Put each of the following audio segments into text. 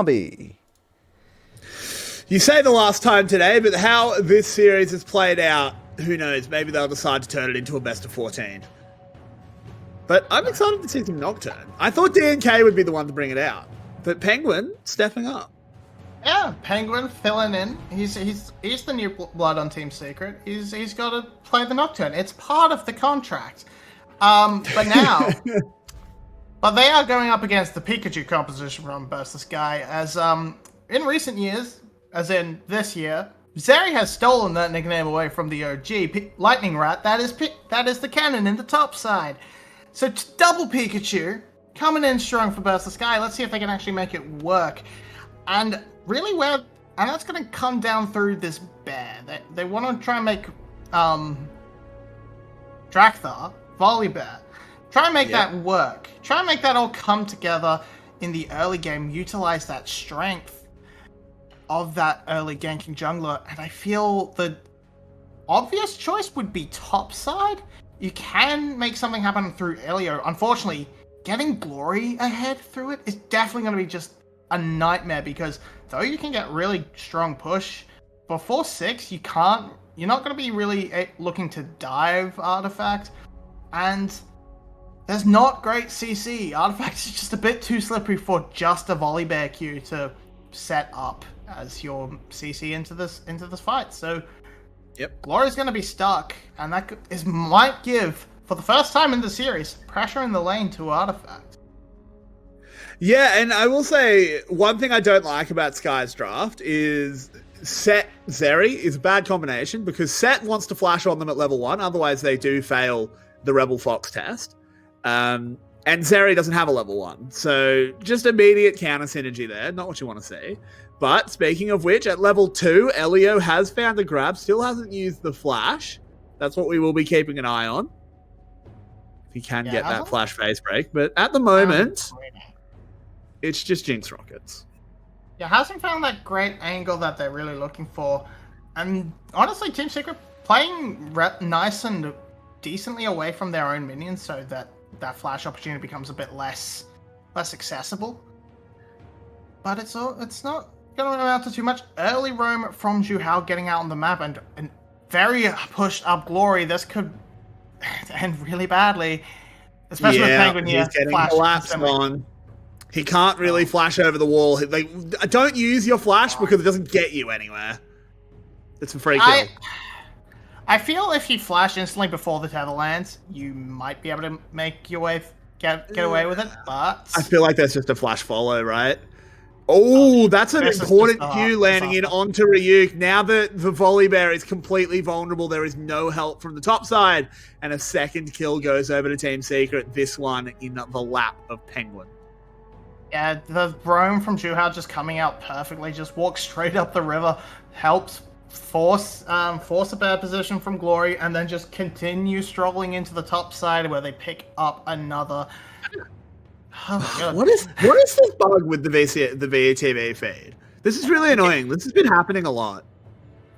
Bobby. You say the last time today, but how this series has played out, who knows? Maybe they'll decide to turn it into a best of 14. But I'm excited to see some Nocturne. I thought D&K would be the one to bring it out, but Penguin stepping up. Yeah, Penguin filling in. He's the new blood on Team Secret. He's got to play the Nocturne. It's part of the contract. But now, but they are going up against the Pikachu composition from Burst the Sky. As in recent years, as in this year, Zeri has stolen that nickname away from the OG Lightning Rat. That is the cannon in the top side. So double Pikachu coming in strong for Burst the Sky. Let's see if they can actually make it work. And really and that's going to come down through this bear. They want to try and make Drakthar, Volibear. Try and make that work. Try and make that all come together in the early game. Utilize that strength of that early ganking jungler. And I feel the obvious choice would be top side. You can make something happen through Elio. Unfortunately, getting Glory ahead through it is definitely going to be just a nightmare, because though you can get really strong push, before 6 you're not going to be really looking to dive Artifact, and there's not great CC. Artifact is just a bit too slippery for just a Volibear Q to set up as your CC into this fight. So Glory's going to be stuck, and that might give, for the first time in the series, pressure in the lane to Artifact. Yeah, and I will say, one thing I don't like about Sky's draft is Set Zeri is a bad combination, because Set wants to flash on them at level 1, otherwise they do fail the Rebel Fox test. And Zeri doesn't have a level 1, so just immediate counter synergy there, not what you want to see. But speaking of which, at level 2, Elio has found a grab, still hasn't used the flash. That's what we will be keeping an eye on, if he can get that flash phase break. But at the moment, it's just Jinx Rockets. Yeah, hasn't found that great angle that they're really looking for. And honestly, Team Secret playing nice and decently away from their own minions, so that flash opportunity becomes a bit less accessible. But it's not going to amount to too much. Early roam from Zhuhao getting out on the map, and very pushed up Glory. This could end really badly, especially with Penguin here. He's getting collapsed on. He can't really flash over the wall. Don't use your flash because it doesn't get you anywhere. It's a free kill. I feel if you flash instantly before the tether lands, you might be able to make your way get away with it. But I feel like that's just a flash follow, right? Oh, that's an important cue landing in onto Ryuk. Now that the Volibear is completely vulnerable, there is no help from the top side, and a second kill goes over to Team Secret. This one in the lap of Penguin. Yeah, the roam from Zhuhao just coming out perfectly, just walks straight up the river, helps force a bad position from Glory, and then just continue struggling into the top side where they pick up another. Oh my God. What is this bug with the VTV feed? This is really annoying. This has been happening a lot.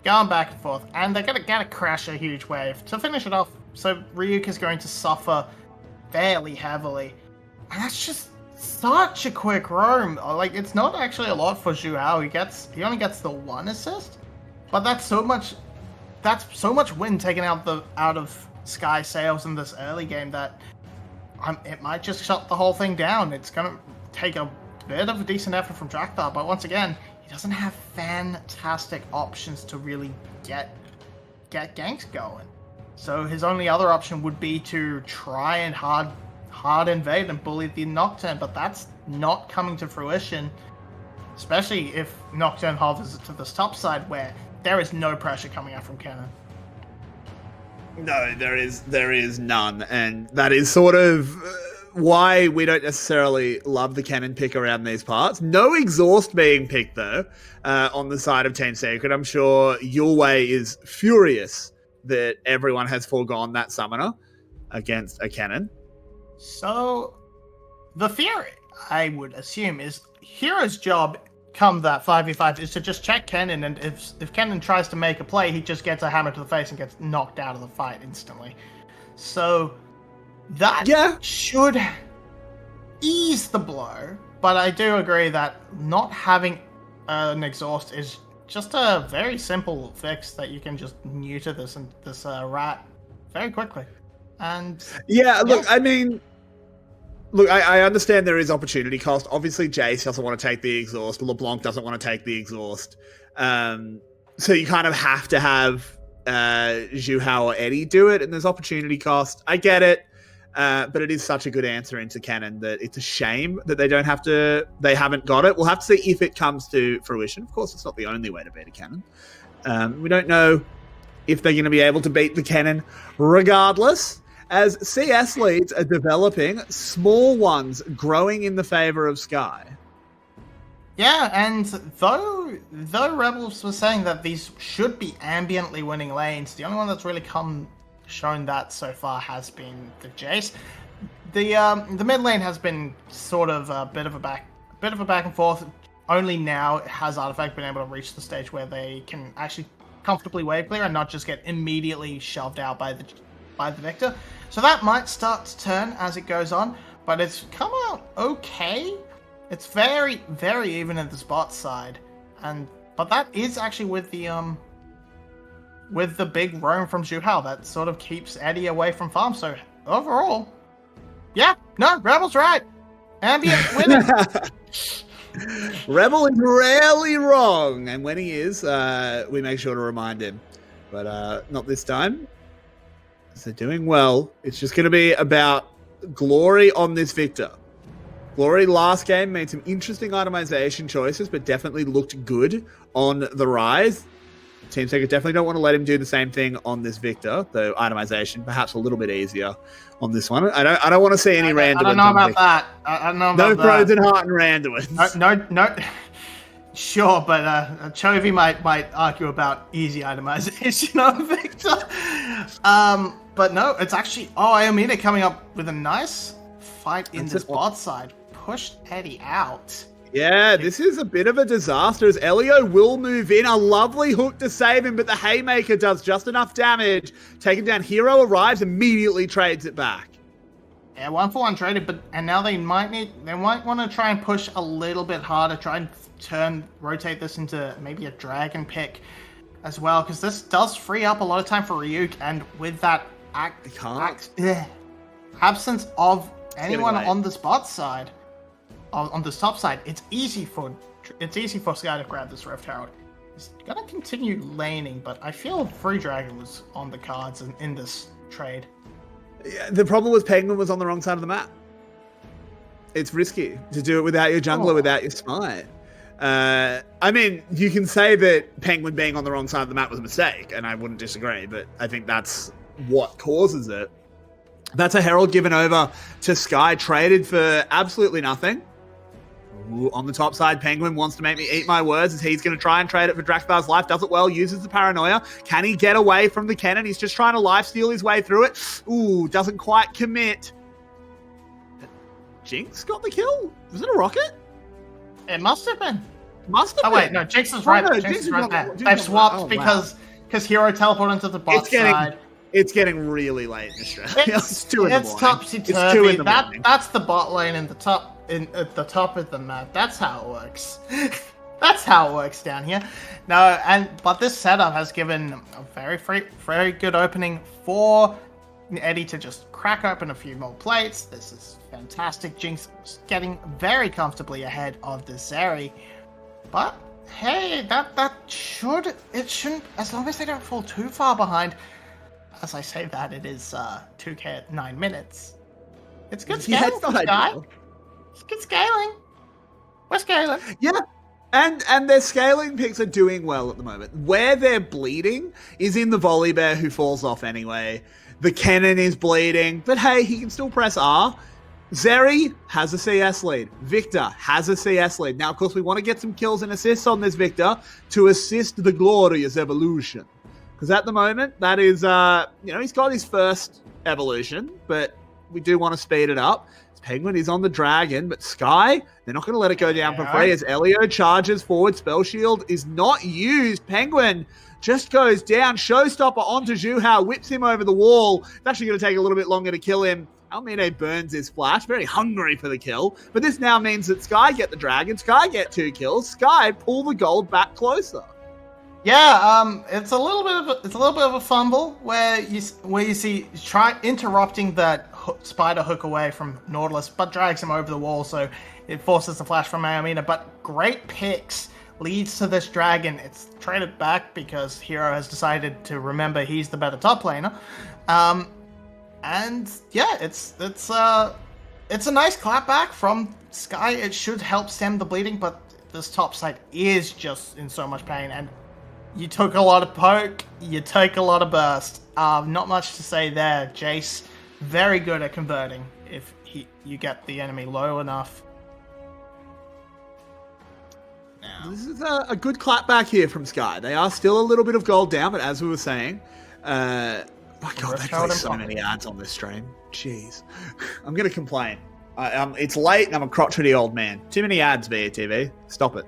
Going back and forth, and they're gonna crash a huge wave to finish it off. So Ryuk is going to suffer fairly heavily, and that's just such a quick roam. Like, it's not actually a lot for Zhuhao. He only gets the 1 assist, but that's so much wind taken out of Sky Sails in this early game that it might just shut the whole thing down. It's gonna take a bit of a decent effort from Drakthar, but once again, he doesn't have fantastic options to really get ganks going. So his only other option would be to try and hard invade and bully the Nocturne, but that's not coming to fruition, especially if Nocturne hovers to this top side where there is no pressure coming out from Cannon. No, there is none, and that is sort of why we don't necessarily love the Cannon pick around these parts. No exhaust being picked, though, on the side of Team Secret. I'm sure Yulwei is furious that everyone has foregone that summoner against a Cannon. So, the fear, I would assume, is Hero's job come that 5v5 is to just check Cannon, and if Cannon tries to make a play, he just gets a hammer to the face and gets knocked out of the fight instantly. So, that should ease the blow but I do agree that not having an exhaust is just a very simple fix that you can just neuter this rat very quickly. And yeah, look, I mean, look, I understand there is opportunity cost. Obviously, Jace doesn't want to take the exhaust. LeBlanc doesn't want to take the exhaust. So you kind of have to have Zhu Hao or Eddie do it, and there's opportunity cost. I get it. But it is such a good answer into canon that it's a shame that they haven't got it. We'll have to see if it comes to fruition. Of course, it's not the only way to beat a cannon. We don't know if they're going to be able to beat the cannon regardless, as CS leads are developing, small ones growing in the favor of Sky. Yeah, and though Rebels were saying that these should be ambiently winning lanes, the only one that's really shown that so far has been the Jace. The mid lane has been sort of a bit of a back and forth. Only now has Artifact been able to reach the stage where they can actually comfortably wave clear and not just get immediately shoved out by the Victor. So that might start to turn as it goes on, but it's come out okay. It's very, very even at the spot side, but that is actually with the big roam from Zhu Hao that sort of keeps Eddie away from farm. So overall, yeah, no, Rebel's right. Ambient winning. Rebel is rarely wrong, and when he is, we make sure to remind him. But not this time. So they're doing well. It's just going to be about Glory on this Victor. Glory last game made some interesting itemization choices, but definitely looked good on the rise. Team Secret definitely don't want to let him do the same thing on this Victor, though itemization perhaps a little bit easier on this one. I don't want to see any Randuin. I don't know about that. I don't know about that. No Frozen Heart and Randuin. No. Sure, but Chovy might argue about easy itemization on Victor. But no, it's actually Iomina coming up with a nice fight in this bot side. Pushed Eddie out. Yeah, this is a bit of a disaster as Elio will move in. A lovely hook to save him, but the Haymaker does just enough damage. Taking down Hero arrives, immediately trades it back. Yeah, 1-for-1 traded, and now they might want to try and push a little bit harder, try and rotate this into maybe a dragon pick as well, because this does free up a lot of time for Ryuk, and with that absence of anyone on this bot side, on this top side, it's easy for Sky to grab this Rift Herald. He's gonna continue laning, but I feel Free Dragon was on the cards in this trade. Yeah, the problem was Penguin was on the wrong side of the map. It's risky to do it without your jungler, without your smite. I mean, you can say that Penguin being on the wrong side of the map was a mistake, and I wouldn't disagree, but I think that's what causes it. That's a Herald given over to Sky, traded for absolutely nothing. Ooh, on the top side, Penguin wants to make me eat my words as he's going to try and trade it for Draxbar's life. Does it well, uses the paranoia. Can he get away from the cannon? He's just trying to lifesteal his way through it. Ooh, doesn't quite commit. Jinx got the kill? Was it a rocket? It must have been. Must have been. Oh, wait, no, Jinx is right. Jinx is right there. They've swapped because Hero teleported into the bot side. It's getting really late in Australia. It's 2 in the morning. It's topsy-turvy. That's the bot lane at the top of the map. That's how it works. That's how it works down here. But this setup has given a very good opening for Eddie to just crack open a few more plates. This is fantastic. Jinx getting very comfortably ahead of the Zeri. But hey, that shouldn't, as long as they don't fall too far behind. As I say that, it is 2k at 9 minutes. It's good scaling for Sky. It's good scaling. We're scaling. Yeah. And their scaling picks are doing well at the moment. Where they're bleeding is in the volley bear who falls off anyway. The cannon is bleeding, but hey, he can still press R. Zeri has a CS lead. Victor has a CS lead. Now, of course, we want to get some kills and assists on this Victor to assist the glorious evolution. Because at the moment, that is, he's got his first evolution, but we do want to speed it up. Penguin is on the dragon, but Sky, they're not going to let it go down for free as Elio charges forward. Spell Shield is not used. Penguin just goes down. Showstopper onto Zhu Hao, whips him over the wall. It's actually going to take a little bit longer to kill him. Almine burns his flash, very hungry for the kill. But this now means that Sky get the dragon, Sky get 2 kills, Sky pull the gold back closer. Yeah, it's a little bit of a fumble where you see try interrupting that spider hook away from Nautilus, but drags him over the wall, so it forces the flash from Ayamina. But great picks leads to this dragon. It's traded back because Hero has decided to remember he's the better top laner, and yeah, it's a nice clapback from Sky. It should help stem the bleeding, but this top side is just in so much pain, and you took a lot of poke, you take a lot of burst. Not much to say there. Jace, very good at converting if you get the enemy low enough. Now, this is a good clapback here from Sky. They are still a little bit of gold down, but as we were saying, my God, they play so many ads on this stream. Jeez. I'm going to complain. It's late and I'm a crotchety old man. Too many ads, VATV. Stop it.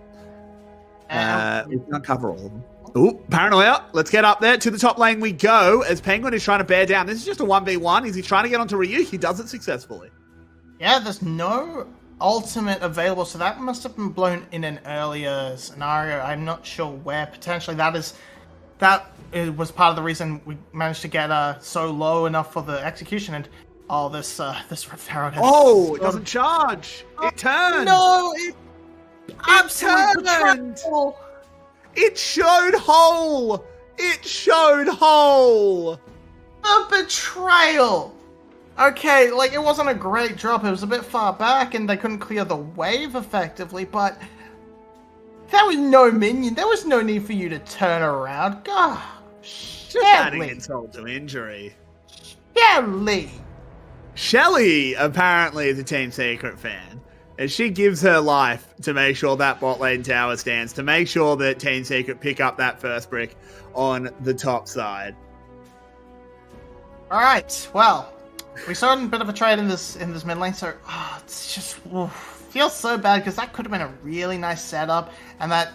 We can't cover all of them. Ooh, Paranoia. Let's get up there. To the top lane we go as Penguin is trying to bear down. This is just a 1v1. Is he trying to get onto Ryu? He does it successfully. Yeah, there's no ultimate available, so that must have been blown in an earlier scenario. I'm not sure where. Potentially that was part of the reason we managed to get so low enough for the execution. And this Rift Herald has... Oh, it doesn't charge. It turned. No, it absolutely turned. It showed hole! It showed hole! A betrayal! Okay, like, it wasn't a great drop. It was a bit far back, and they couldn't clear the wave effectively, but there was no minion. There was no need for you to turn around. God, just adding insult to injury. Shelly apparently is a Team Secret fan. And she gives her life to make sure that bot lane tower stands, to make sure that Team Secret pick up that first brick on the top side. All right, well, we saw a bit of a trade in this mid lane, so it's just feels so bad because that could have been a really nice setup, and that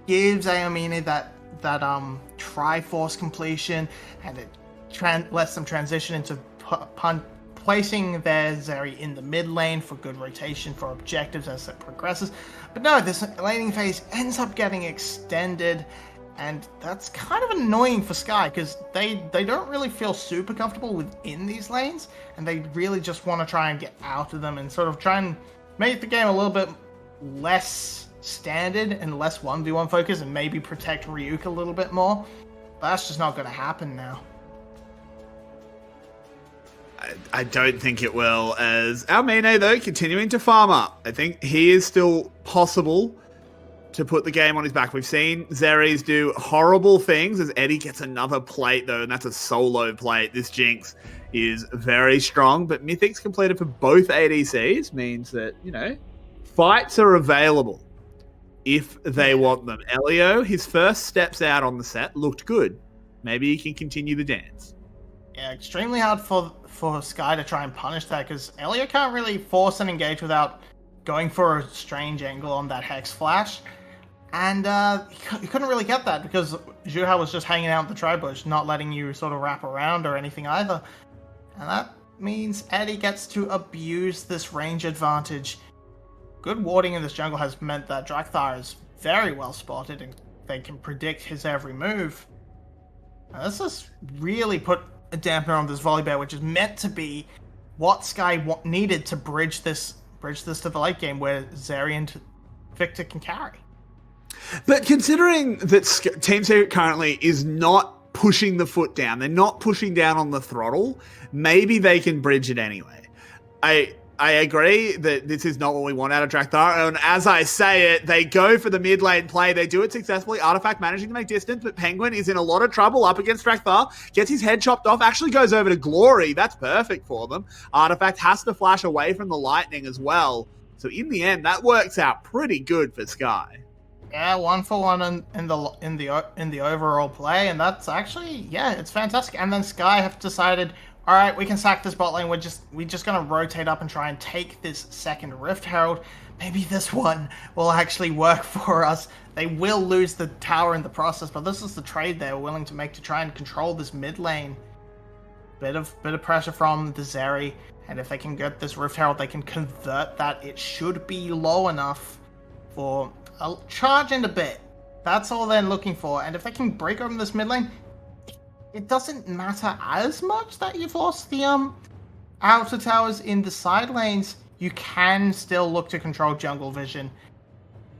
gives Ayamine that Triforce completion, and it lets them transition into placing their Zeri in the mid lane for good rotation for objectives as it progresses. But no, this laning phase ends up getting extended, and that's kind of annoying for Sky because they don't really feel super comfortable within these lanes, and they really just want to try and get out of them and sort of try and make the game a little bit less standard and less 1v1 focus, and maybe protect Ryuk a little bit more. But that's just not going to happen now. I don't think it will, as Almine, though, continuing to farm up. I think he is still possible to put the game on his back. We've seen Xerxes do horrible things as Eddie gets another plate, though, and that's a solo plate. This Jinx is very strong, but Mythics completed for both ADCs means that, fights are available if they want them. Elio, his first steps out on the set looked good. Maybe he can continue the dance. Yeah, extremely hard for Sky to try and punish that, because Elio can't really force an engage without going for a strange angle on that Hex Flash. And he couldn't really get that because Zhuhao was just hanging out in the tri-bush, not letting you sort of wrap around or anything either. And that means Eddie gets to abuse this range advantage. Good warding in this jungle has meant that Drakthar is very well spotted and they can predict his every move. Now, this has really put a dampener on this volley bear, which is meant to be what Sky needed to bridge this to the late game where Zeri and Victor can carry. But considering that Team Secret currently is not pushing the foot down, they're not pushing down on the throttle, maybe they can bridge it anyway. I agree that this is not what we want out of Drakthar, and as I say it, they go for the mid lane play. They do it successfully. Artifact managing to make distance, but Penguin is in a lot of trouble up against Drakthar. Gets his head chopped off, actually goes over to Glory. That's perfect for them. Artifact has to flash away from the lightning as well. So in the end, that works out pretty good for Sky. Yeah, 1-for-1 in the overall play, and that's actually, yeah, it's fantastic. And then Sky have decided, all right, we can sack this bot lane. We're just gonna rotate up and try and take this second Rift Herald. Maybe this one will actually work for us. They will lose the tower in the process, but this is the trade they're willing to make to try and control this mid lane. Bit of pressure from the Zeri, And if they can get this Rift Herald, they can convert that. It should be low enough for a charge and a bit. That's all they're looking for. And if they can break open this mid lane, it doesn't matter as much that you've lost the outer towers in the side lanes. You can still look to control jungle vision.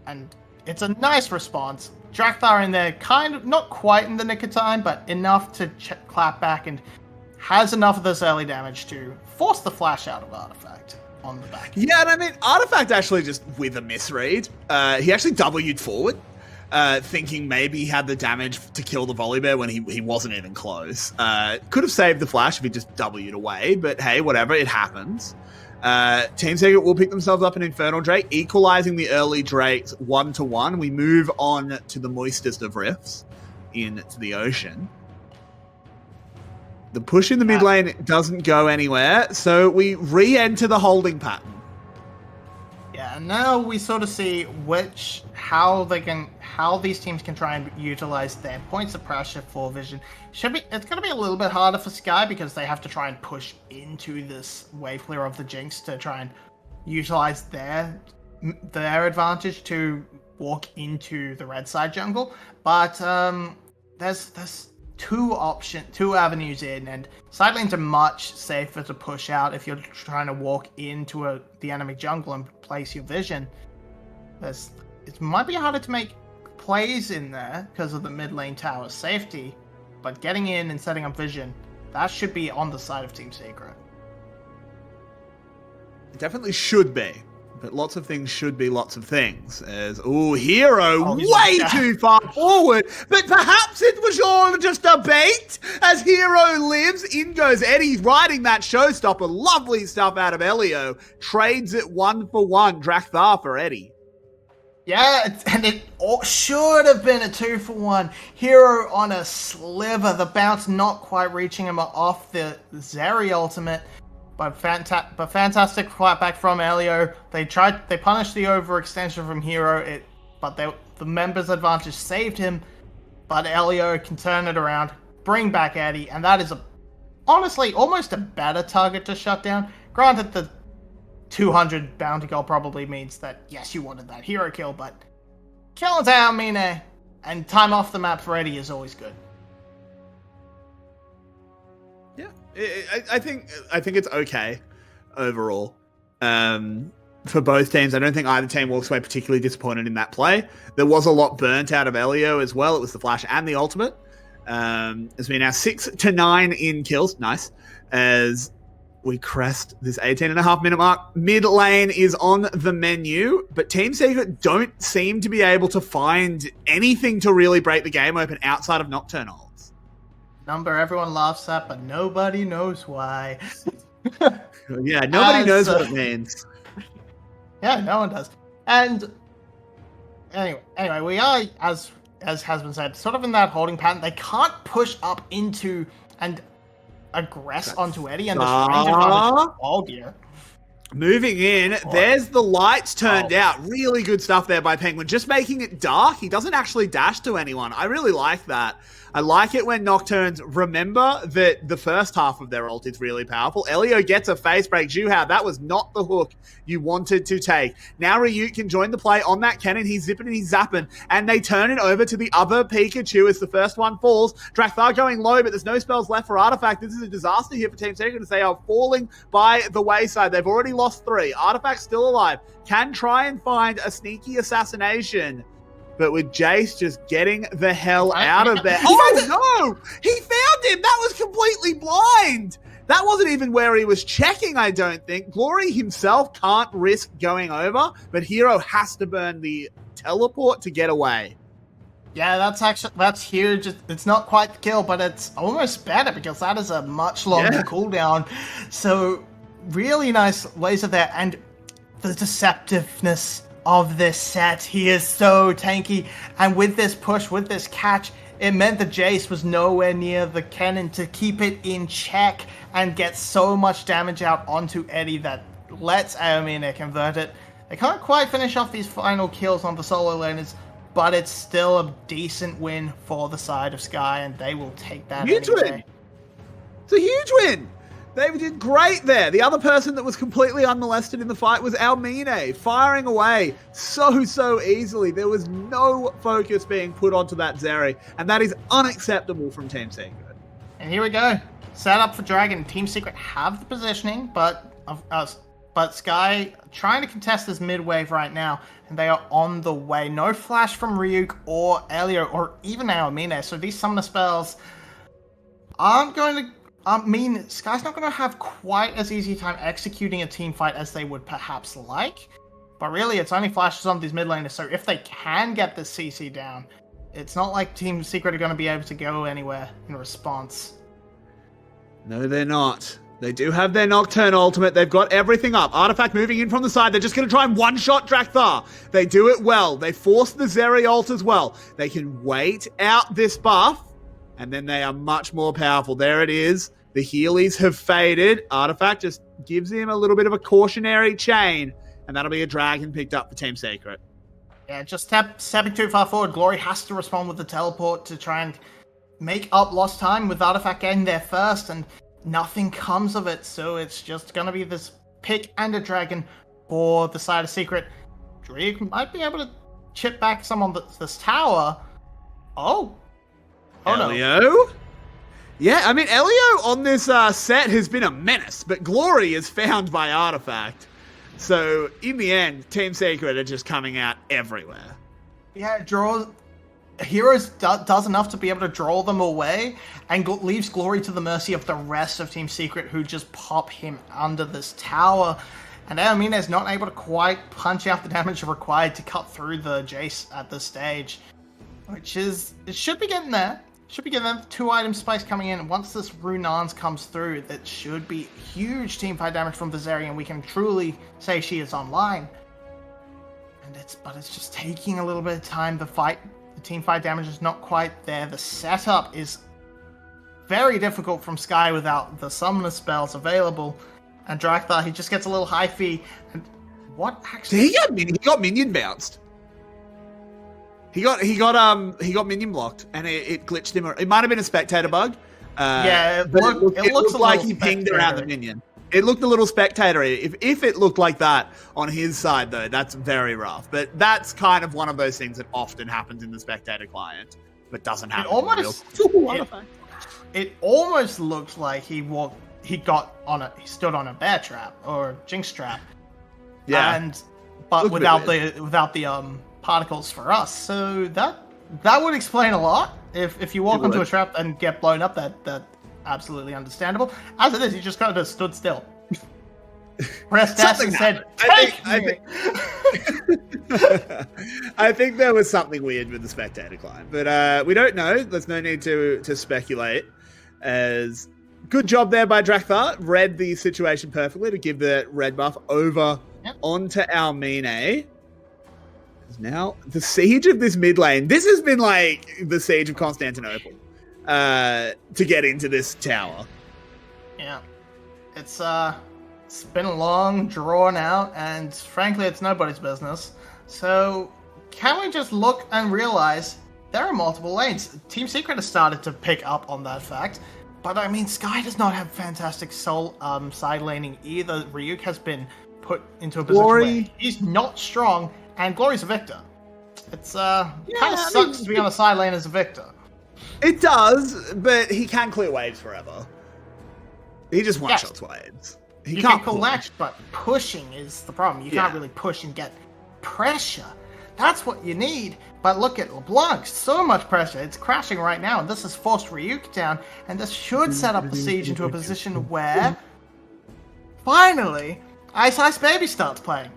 And it's a nice response. Drakthar in there, kind of, not quite in the nick of time, but enough to clap back and has enough of this early damage to force the flash out of Artifact on the back. Yeah, and I mean, Artifact actually just with a misread, he actually W'd forward, thinking maybe he had the damage to kill the Volibear when he wasn't even close. Could have saved the flash if he just W'd away, but hey, whatever, it happens. Team Secret will pick themselves up an Infernal Drake, equalizing the early Drakes 1-1. We move on to the moistest of rifts into the ocean. The push in the mid lane doesn't go anywhere, so we re-enter the holding pattern. Yeah, and now we sort of see how these teams can try and utilize their points of pressure for vision. It's going to be a little bit harder for Sky because they have to try and push into this wave clear of the Jinx to try and utilize their advantage to walk into the red side jungle. But there's two avenues in, and side lanes are much safer to push out if you're trying to walk into the enemy jungle and place your vision. It might be harder to make plays in there because of the mid lane tower safety, but getting in and setting up vision, that should be on the side of Team Secret. It definitely should be. But lots of things should be lots of things. As, Hero way too far forward. But perhaps it was all just a bait. As Hero lives, in goes Eddie, riding that showstopper. Lovely stuff out of Elio. Trades it 1-for-1. Drakthar for Eddie. Yeah, and it should have been a 2-for-1. Hero on a sliver. The bounce not quite reaching him off the Zeri ultimate. But fantastic fight back from Elio. They punished the overextension from Hero, but the members' advantage saved him. But Elio can turn it around, bring back Eddie, and that is honestly almost a better target to shut down. Granted, the 200 bounty goal probably means that yes, you wanted that hero kill, but killing down Mine and time off the map for Eddie is always good. Yeah, I think it's okay overall for both teams. I don't think either team walks away particularly disappointed in that play. There was a lot burnt out of Elio as well. It was the flash and the ultimate. As we now 6-9 in kills. Nice. As we crest this 18.5 minute mark. Mid lane is on the menu, but Team Secret don't seem to be able to find anything to really break the game open outside of Nocturnal. Number everyone laughs at, but nobody knows why. Yeah, nobody knows what it means. Yeah, no one does. And anyway, we are, as has been said, sort of in that holding pattern. They can't push up into and aggress onto Eddie, and the range advantage is all gear. Moving in, there's the lights turned out. Really good stuff there by Penguin. Just making it dark. He doesn't actually dash to anyone. I really like that. I like it when Nocturnes remember that the first half of their ult is really powerful. Elio gets a face break. Juhao, that was not the hook you wanted to take. Now Ryuk can join the play on that cannon. He's zipping and he's zapping. And they turn it over to the other Pikachu as the first one falls. Drakthar going low, but there's no spells left for Artifact. This is a disaster here for Team Secret as they are falling by the wayside. They've already lost 3. Artifact's still alive. Can try and find a sneaky assassination. But with Jace just getting the hell out of there. Oh no! He found him! That was completely blind! That wasn't even where he was checking, I don't think. Glory himself can't risk going over, but Hero has to burn the teleport to get away. Yeah, that's huge. It's not quite the kill, but it's almost better because that is a much longer cooldown. So really nice laser there, and the deceptiveness of this set. He is so tanky, and with this push, with this catch, it meant that Jace was nowhere near the cannon to keep it in check and get so much damage out onto Eddie that lets Aomine convert it. They can't quite finish off these final kills on the solo laners, but it's still a decent win for the side of Sky, and they will take that Huge any day. win! It's a huge win! They did great there. The other person that was completely unmolested in the fight was Almine, firing away so easily. There was no focus being put onto that Zeri, and that is unacceptable from Team Secret. And here we go. Set up for Dragon. Team Secret have the positioning, but Sky trying to contest this mid wave right now, and they are on the way. No flash from Ryuk or Elio or even Almine, so these summoner spells aren't going to... Sky's not going to have quite as easy a time executing a team fight as they would perhaps like. But really, it's only flashes on these mid laners, so if they can get this CC down, it's not like Team Secret are going to be able to go anywhere in response. No, they're not. They do have their Nocturne ultimate. They've got everything up. Artifact moving in from the side. They're just going to try and one-shot Drakthar. They do it well. They force the Zeri ult as well. They can wait out this buff, and then they are much more powerful. There it is. The Heelys have faded. Artifact just gives him a little bit of a cautionary chain, and that'll be a dragon picked up for Team Secret. Yeah, just stepping too far forward. Glory has to respond with the teleport to try and make up lost time with Artifact getting there first, and nothing comes of it, so it's just going to be this pick and a dragon for the side of Secret. Drake might be able to chip back some on this tower. Oh Elio? no. Yeah, I mean, Elio on this set has been a menace, but Glory is found by Artifact. So, in the end, Team Secret are just coming out everywhere. Yeah, Heroes does enough to be able to draw them away and leaves Glory to the mercy of the rest of Team Secret, who just pop him under this tower. And Aomine is not able to quite punch out the damage required to cut through the Jace at this stage, which is, it should be getting there. Should be getting them 2 item spice coming in. Once this Runans comes through, that should be huge teamfight damage from the Zeri, and we can truly say she is online. And it's just taking a little bit of time. The teamfight damage is not quite there. The setup is very difficult from Sky without the summoner spells available. And Drakthar, he just gets a little high fee. And what actually? He got minion bounced. He got minion blocked, and it glitched him. It might have been a spectator bug. It looks like he pinged around the minion. It looked a little spectatory. If it looked like that on his side, though, that's very rough. But that's kind of one of those things that often happens in the spectator client, but doesn't happen in real. It almost looked like he stood on a bear trap or jinx trap. Yeah, but without the particles for us. So that would explain a lot. If you walk into a trap and get blown up, that absolutely understandable. As it is, he just kind of stood still. Pressed S and said, "Take me." I think there was something weird with the spectator climb, but we don't know. There's no need to speculate. As good job there by Drakthar, read the situation perfectly to give the red buff over onto Almine. Now, the siege of this mid lane, this has been like the siege of Constantinople to get into this tower. Yeah. It's been long, drawn out, and frankly, it's nobody's business. So, can we just look and realize there are multiple lanes? Team Secret has started to pick up on that fact, but I mean, Sky does not have fantastic side laning either. Ryuk has been put into a position where he's not strong, and Glory's a victor. It's kind of sucks to be on a side lane as a victor. It does, but he can clear waves forever. He just one-shots waves. He can't collect, but pushing is the problem. You can't really push and get pressure. That's what you need. But look at LeBlanc, so much pressure. It's crashing right now, and this has forced Ryuk down, and this should set up the siege into a position where, finally, Ice Ice Baby starts playing.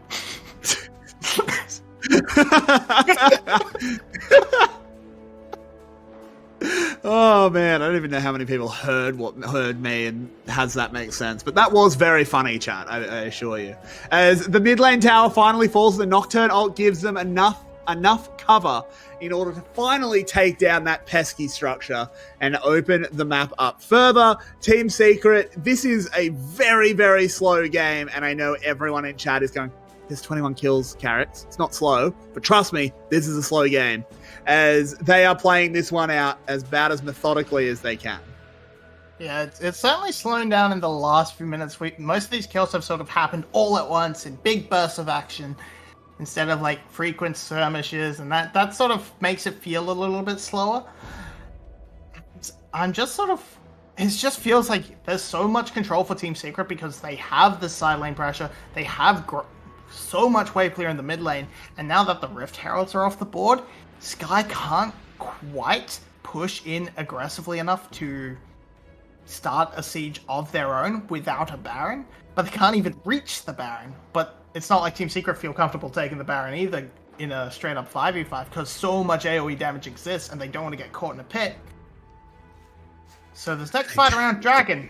Oh man, I don't even know how many people heard me and has that make sense, but that was very funny, chat, I assure you. As the mid lane tower finally falls, the Nocturne ult gives them enough cover in order to finally take down that pesky structure and open the map up further. Team Secret, this is a very, very slow game, and I know everyone in chat is going, there's 21 kills, Carrots. It's not slow, but trust me, this is a slow game, as they are playing this one out as about as methodically as they can. Yeah, it's certainly slowing down in the last few minutes. Most of these kills have sort of happened all at once in big bursts of action instead of like frequent skirmishes, and that sort of makes it feel a little bit slower. I'm just sort of... It just feels like there's so much control for Team Secret because they have the side lane pressure, they have so much wave clear in the mid lane, and now that the Rift Heralds are off the board, Sky can't quite push in aggressively enough to start a siege of their own without a Baron, but they can't even reach the Baron. But it's not like Team Secret feel comfortable taking the Baron either in a straight up 5v5 because so much AoE damage exists and they don't want to get caught in a pit. So this next fight around Dragon,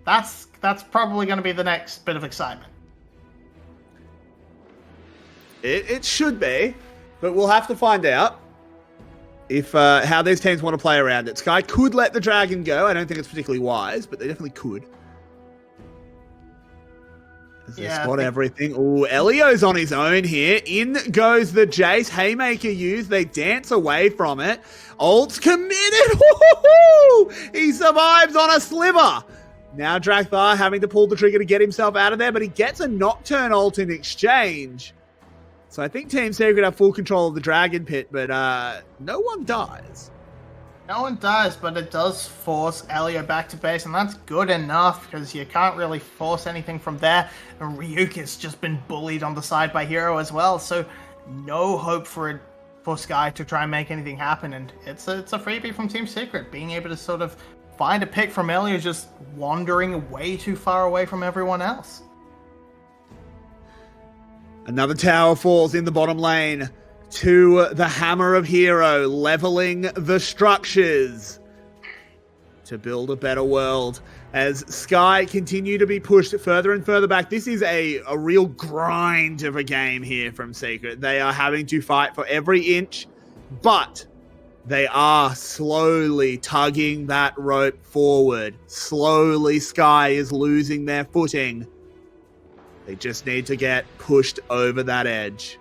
that's probably going to be the next bit of excitement. It should be, but we'll have to find out if how these teams want to play around it. Sky could let the Dragon go. I don't think it's particularly wise, but they definitely could. As they spot everything. Ooh, Elio's on his own here. In goes the Jace. Haymaker used. They dance away from it. Ult's committed. Woo-hoo-hoo! He survives on a sliver. Now Drakthar having to pull the trigger to get himself out of there, but he gets a Nocturne ult in exchange. So I think Team Secret have full control of the Dragon Pit, but no one dies. No one dies, but it does force Elio back to base, and that's good enough, because you can't really force anything from there. And Ryuk has just been bullied on the side by Hero as well, so no hope for Sky to try and make anything happen, and it's a freebie from Team Secret, being able to sort of find a pick from Elio just wandering way too far away from everyone else. Another tower falls in the bottom lane to the Hammer of Hero, leveling the structures to build a better world. As Sky continue to be pushed further and further back, this is a real grind of a game here from Secret. They are having to fight for every inch, but they are slowly tugging that rope forward. Slowly, Sky is losing their footing. They just need to get pushed over that edge.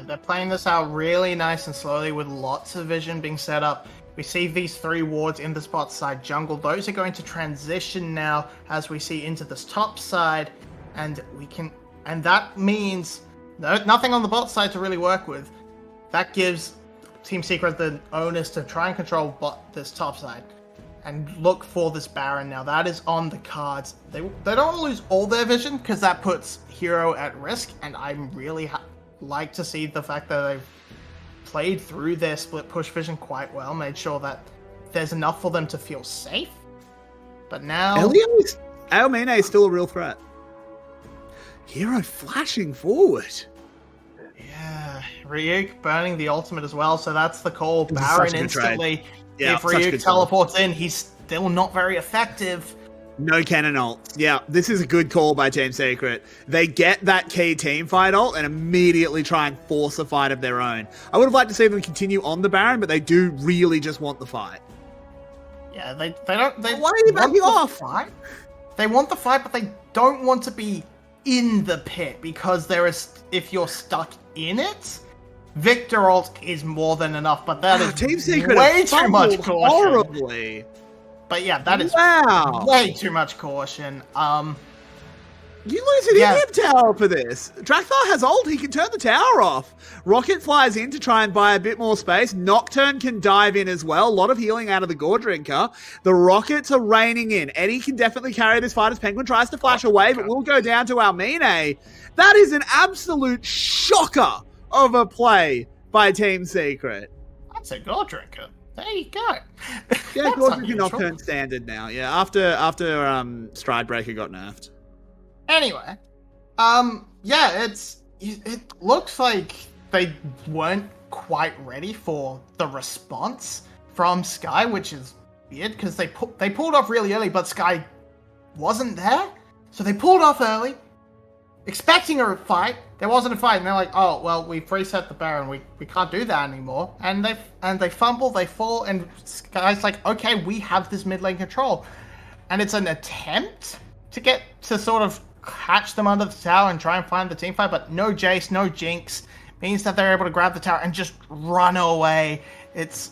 They're playing this out really nice and slowly with lots of vision being set up. We see these 3 wards in the spot side jungle. Those are going to transition now as we see into this top side, and that means nothing on the bot side to really work with. That gives Team Secret the onus to try and control this top side and look for this Baron now. That is on the cards. They don't want to lose all their vision because that puts Hero at risk, and I'm really like to see the fact that they've played through their split push vision quite well, made sure that there's enough for them to feel safe. But now... Aomine is still a real threat. Hero flashing forward. Yeah, Ryuk burning the ultimate as well, so that's the call. Baron instantly. Yeah, if Ryuk teleports in, he's still not very effective. No cannon ult. Yeah, this is a good call by Team Secret. They get that key team fight ult and immediately try and force a fight of their own. I would have liked to see them continue on the Baron, but they do really just want the fight. Yeah, they don't... Why are you backing off? Fight? They want the fight, but they don't want to be in the pit, because if you're stuck in it, Victor ult is more than enough, but that is Team Secret way too much caution. Horribly. But yeah, that is way too much caution. You lose an Indian tower for this. Drakthar has ult, he can turn the tower off. Rocket flies in to try and buy a bit more space. Nocturne can dive in as well. A lot of healing out of the Gore Drinker. The Rockets are raining in. Eddie can definitely carry this fight as Penguin tries to flash away, but we'll go down to Almine. That is an absolute shocker of a play by Team Secret. That's a Gore Drinker. There you go. Yeah, Gore Drinker Nocturne standard now. Yeah, after Stridebreaker got nerfed. Anyway, it looks like they weren't quite ready for the response from Sky, which is weird because they pulled off really early, but Sky wasn't there, so they pulled off early, expecting a fight. There wasn't a fight, and they're like, "Oh well, we've reset the Baron. We can't do that anymore." And they fumble, they fall, and Sky's like, "Okay, we have this mid lane control," and it's an attempt to sort of catch them under the tower and try and find the team fight, but no Jace, no Jinx, means that they're able to grab the tower and just run away. It's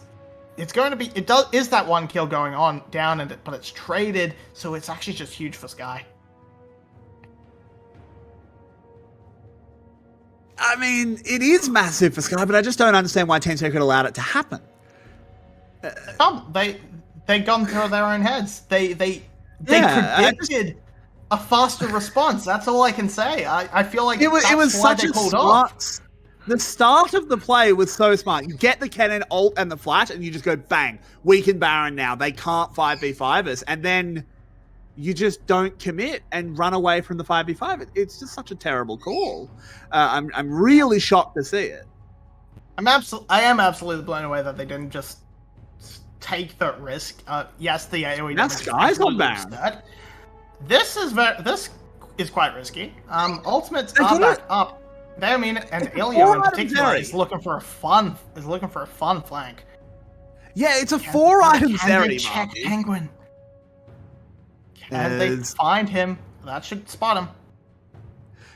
it's going to be, is that 1 kill going on down, but it's traded, so it's actually just huge for Sky. I mean, it is massive for Sky, but I just don't understand why Team Secret allowed it to happen. They gone through their own heads. They predicted a faster response. That's all I can say. I feel like it was such a smart. The start of the play was so smart. You get the cannon, ult, and the flash, and you just go bang. Weaken Baron now. They can't 5v5 us, and then you just don't commit and run away from the 5v5. It's just such a terrible call. I'm really shocked to see it. I am absolutely blown away that they didn't just take the risk. Yes, the AoE now Sky's on Baron. This is quite risky. Ultimates are back up. I mean, and Ilio in particular is looking for a fun flank. Yeah, it's a 4-item Can they check Penguin? Can they find him? That should spot him.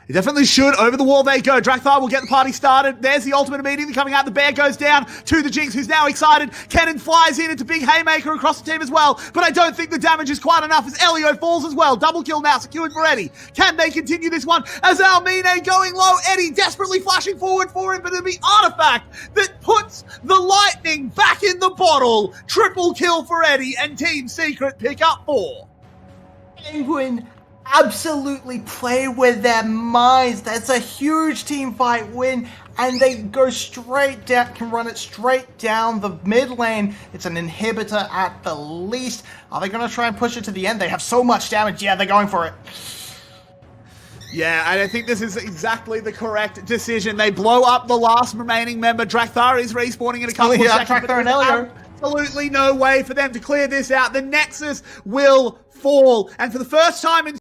He definitely should. Over the wall they go. Drakthar will get the party started. There's the ultimate immediately coming out. The bear goes down to the Jinx, who's now excited. Cannon flies in. It's a big haymaker across the team as well. But I don't think the damage is quite enough as Elio falls as well. Double kill now secured for Eddie. Can they continue this one? As Almine going low. Eddie desperately flashing forward for him, but it'll be Artifact that puts the lightning back in the bottle. Triple kill for Eddie, and Team Secret pick up 4. Penguin absolutely play with their minds. That's a huge team fight win, and they go straight down, can run it straight down the mid lane. It's an inhibitor at the least. Are they going to try and push it to the end? They have so much damage. Yeah, they're going for it. Yeah, and I think this is exactly the correct decision. They blow up the last remaining member. Drakthar is respawning in a couple of seconds. Drakthar and Elio. Absolutely no way for them to clear this out. The Nexus will fall, and for the first time in